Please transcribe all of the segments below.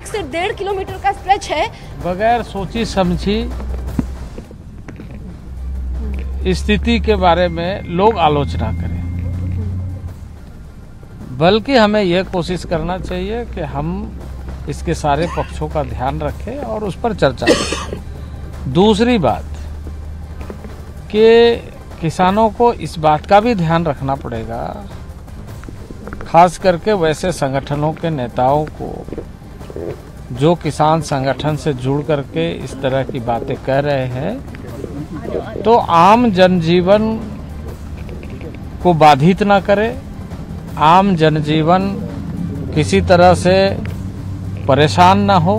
से 1.5 किलोमीटर का स्ट्रेच है। बगैर सोची समझी स्थिति के बारे में लोग आलोचना करें, बल्कि हमें यह कोशिश करना चाहिए कि हम इसके सारे पक्षों का ध्यान रखें और उस पर चर्चा करें। दूसरी बात कि किसानों को इस बात का भी ध्यान रखना पड़ेगा, खास करके वैसे संगठनों के नेताओं को जो किसान संगठन से जुड़ करके इस तरह की बातें कह रहे हैं, तो आम जनजीवन को बाधित ना करे, आम जनजीवन किसी तरह से परेशान ना हो।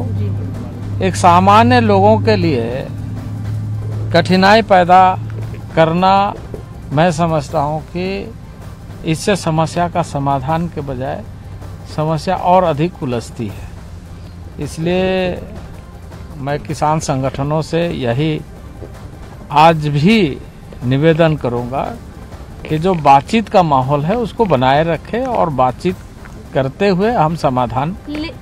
एक सामान्य लोगों के लिए कठिनाई पैदा करना, मैं समझता हूं कि इससे समस्या का समाधान के बजाय समस्या और अधिक उलझती है। इसलिए मैं किसान संगठनों से यही आज भी निवेदन करूंगा कि जो बातचीत का माहौल है उसको बनाए रखें और बातचीत करते हुए हम समाधान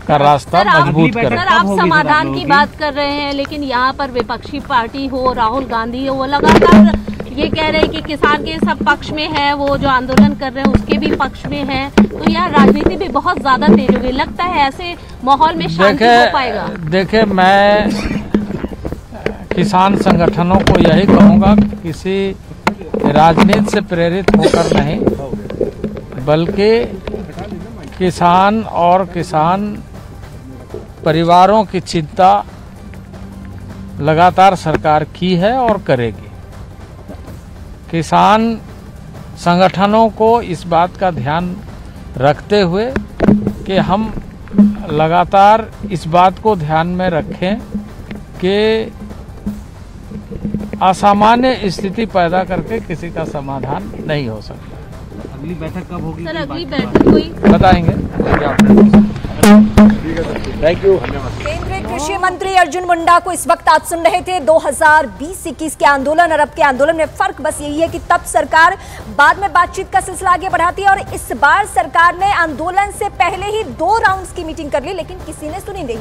का रास्ता मजबूत करें। सर, आप समाधान की बात कर रहे हैं, लेकिन यहाँ पर विपक्षी पार्टी हो, राहुल गांधी हो, वो लगातार ये कह रहे हैं कि किसान के सब पक्ष में है, वो जो आंदोलन कर रहे हैं उसके भी पक्ष में है। तो यहाँ राजनीति भी बहुत ज्यादा तेज हो गई, लगता है ऐसे माहौल में शांति हो पाएगा? देखिए, मैं किसान संगठनों को यही कहूँगा कि किसी राजनीति से प्रेरित होकर नहीं, बल्कि किसान और किसान परिवारों की चिंता लगातार सरकार की है और करेगी। किसान संगठनों को इस बात का ध्यान रखते हुए कि हम लगातार इस बात को ध्यान में रखें कि असामान्य स्थिति पैदा करके किसी का समाधान नहीं हो सकता। अगली बैठक कब होगी? सर, अगली बैठक कोई बताएंगे। Thank you. केंद्रीय कृषि मंत्री अर्जुन मुंडा को इस वक्त आप सुन रहे थे। 2020-21 के आंदोलन और अब के आंदोलन में फर्क बस यही है कि तब सरकार बाद में बातचीत का सिलसिला आगे बढ़ाती है और इस बार सरकार ने आंदोलन से पहले ही 2 राउंड्स की मीटिंग कर ली, लेकिन किसी ने सुनी नहीं।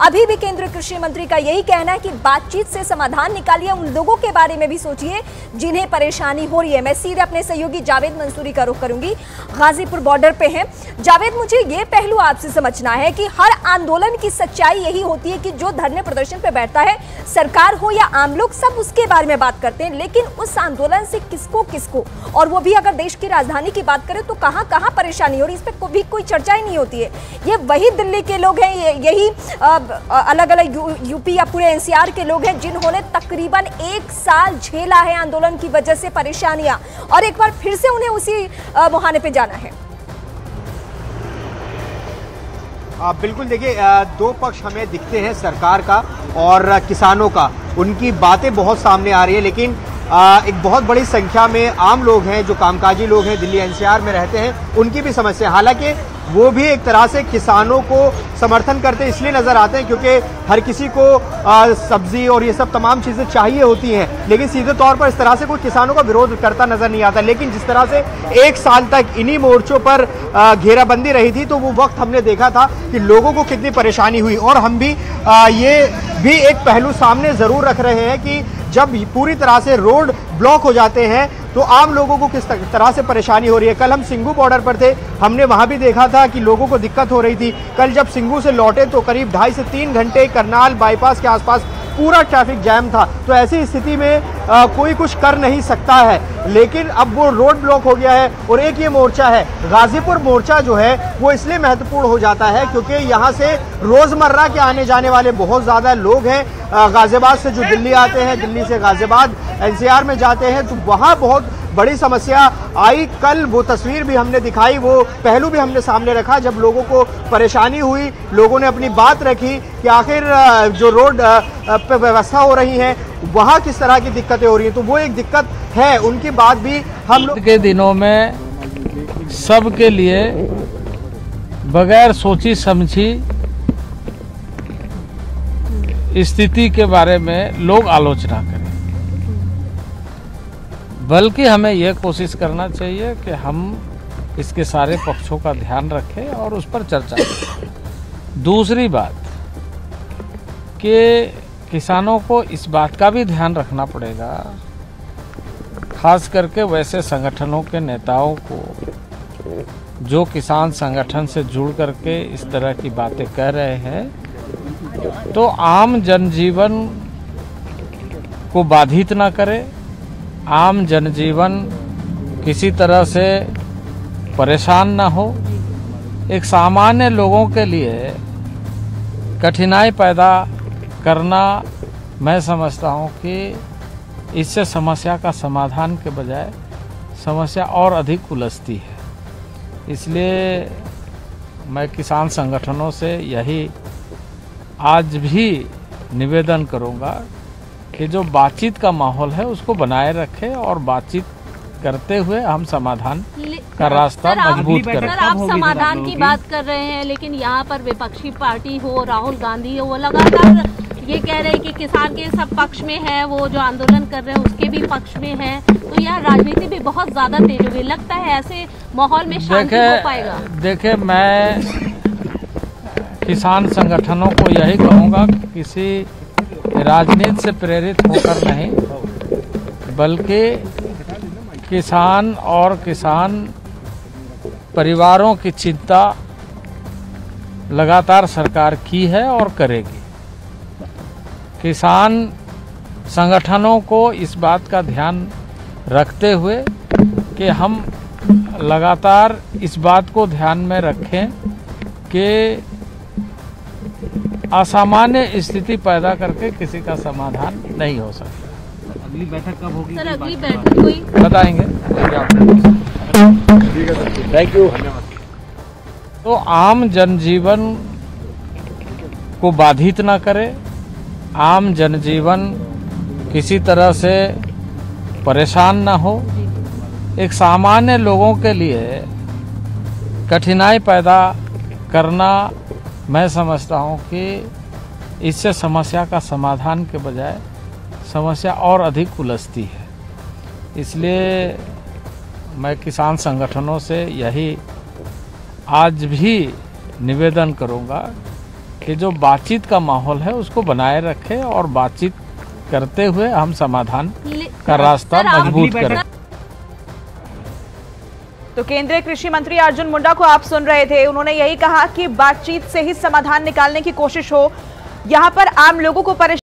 अभी भी केंद्रीय कृषि मंत्री का यही कहना है कि बातचीत से समाधान निकालिए, उन लोगों के बारे में भी सोचिए जिन्हें परेशानी हो रही है। मैं सीधे अपने सहयोगी जावेद मंसूरी का रुख करूंगी, गाजीपुर बॉर्डर पे हैं। जावेद, मुझे ये पहलू आपसे समझना है कि हर आंदोलन की सच्चाई यही होती है कि जो धरने प्रदर्शन पे बैठता है, सरकार हो या आम लोग, सब उसके बारे में बात करते हैं, लेकिन उस आंदोलन से किसको और वो भी अगर देश की राजधानी की बात करें तो कहां परेशानी हो रही है, इस पे भी कोई चर्चा ही नहीं होती है। ये वही दिल्ली के लोग हैं, यही अलग अलग यूपी या पूरे एनसीआर के लोग हैं जिन्होंने तकरीबन 1 साल झेला है आंदोलन की वजह से परेशानियां, और एक बार फिर से उन्हें उसी मुहाने पे जाना है। बिल्कुल, देखिए, 2 पक्ष हमें दिखते हैं, सरकार का और किसानों का। उनकी बातें बहुत सामने आ रही है, लेकिन एक बहुत बड़ी संख्या में आम लोग हैं, जो कामकाजी लोग हैं, दिल्ली एनसीआर में रहते हैं, उनकी भी समस्या। हालांकि वो भी एक तरह से किसानों को समर्थन करते इसलिए नजर आते हैं क्योंकि हर किसी को सब्जी और ये सब तमाम चीज़ें चाहिए होती हैं, लेकिन सीधे तौर पर इस तरह से कोई किसानों का विरोध करता नजर नहीं आता। लेकिन जिस तरह से 1 साल तक इन्हीं मोर्चों पर घेराबंदी रही थी, तो वो वक्त हमने देखा था कि लोगों को कितनी परेशानी हुई। और हम भी ये भी एक पहलू सामने ज़रूर रख रहे हैं कि जब पूरी तरह से रोड ब्लॉक हो जाते हैं तो आम लोगों को किस तरह से परेशानी हो रही है। कल हम सिंघू बॉर्डर पर थे, हमने वहां भी देखा था कि लोगों को दिक्कत हो रही थी। कल जब सिंघू से लौटे तो करीब 2.5 से 3 घंटे करनाल बाईपास के आसपास पूरा ट्रैफिक जैम था। तो ऐसी स्थिति में कोई कुछ कर नहीं सकता है, लेकिन अब वो रोड ब्लॉक हो गया है। और एक ये मोर्चा है, गाजीपुर मोर्चा जो है वो इसलिए महत्वपूर्ण हो जाता है क्योंकि यहाँ से रोजमर्रा के आने जाने वाले बहुत ज़्यादा लोग हैं। गाजियाबाद से जो दिल्ली आते हैं, दिल्ली से गाजियाबाद एनसीआर में जाते हैं, तो वहाँ बहुत बड़ी समस्या आई। कल वो तस्वीर भी हमने दिखाई, वो पहलू भी हमने सामने रखा जब लोगों को परेशानी हुई, लोगों ने अपनी बात रखी कि आखिर जो रोड पे व्यवस्था हो रही है वहाँ किस तरह की दिक्कतें हो रही हैं। तो वो एक दिक्कत है, उनकी बात भी हम लोग के दिनों में सबके लिए बगैर सोची समझी स्थिति के बारे में लोग आलोचना करें, बल्कि हमें यह कोशिश करना चाहिए कि हम इसके सारे पक्षों का ध्यान रखें और उस पर चर्चा करें। दूसरी बात कि किसानों को इस बात का भी ध्यान रखना पड़ेगा, खास करके वैसे संगठनों के नेताओं को जो किसान संगठन से जुड़ करके इस तरह की बातें कह रहे हैं, तो आम जनजीवन को बाधित ना करे, आम जनजीवन किसी तरह से परेशान ना हो। एक सामान्य लोगों के लिए कठिनाई पैदा करना, मैं समझता हूँ कि इससे समस्या का समाधान के बजाय समस्या और अधिक उलझती है। इसलिए मैं किसान संगठनों से यही आज भी निवेदन करूँगा कि जो बातचीत का माहौल है उसको बनाए रखें और बातचीत करते हुए हम समाधान का रास्ता मजबूत करें। सर, आप समाधान की बात कर रहे हैं, लेकिन यहाँ पर विपक्षी पार्टी हो, राहुल गांधी हो, वो लगातार ये कह रहे हैं कि किसान के सब पक्ष में है, वो जो आंदोलन कर रहे हैं उसके भी पक्ष में है। तो यह राजनीति भी बहुत ज्यादा तेज हुई, लगता है ऐसे माहौल में शांति हो पाएगा? देखिए, मैं किसान संगठनों को यही कहूँगा, किसी राजनीति से प्रेरित होकर नहीं, बल्कि किसान और किसान परिवारों की चिंता लगातार सरकार की है और करेगी। किसान संगठनों को इस बात का ध्यान रखते हुए कि हम लगातार इस बात को ध्यान में रखें कि असामान्य स्थिति पैदा करके किसी का समाधान नहीं हो सकता। अगली बैठक कब होगी? सर, अगली बैठक हुई बताएंगे। Thank you. तो आम जनजीवन को बाधित ना करे, आम जनजीवन किसी तरह से परेशान ना हो। एक सामान्य लोगों के लिए कठिनाई पैदा करना, मैं समझता हूँ कि इससे समस्या का समाधान के बजाय समस्या और अधिक उलझती है। इसलिए मैं किसान संगठनों से यही आज भी निवेदन करूँगा कि जो बातचीत का माहौल है उसको बनाए रखें और बातचीत करते हुए हम समाधान का रास्ता मजबूत करें। तो केंद्रीय कृषि मंत्री अर्जुन मुंडा को आप सुन रहे थे, उन्होंने यही कहा कि बातचीत से ही समाधान निकालने की कोशिश हो। यहाँ पर आम लोगों को परेशान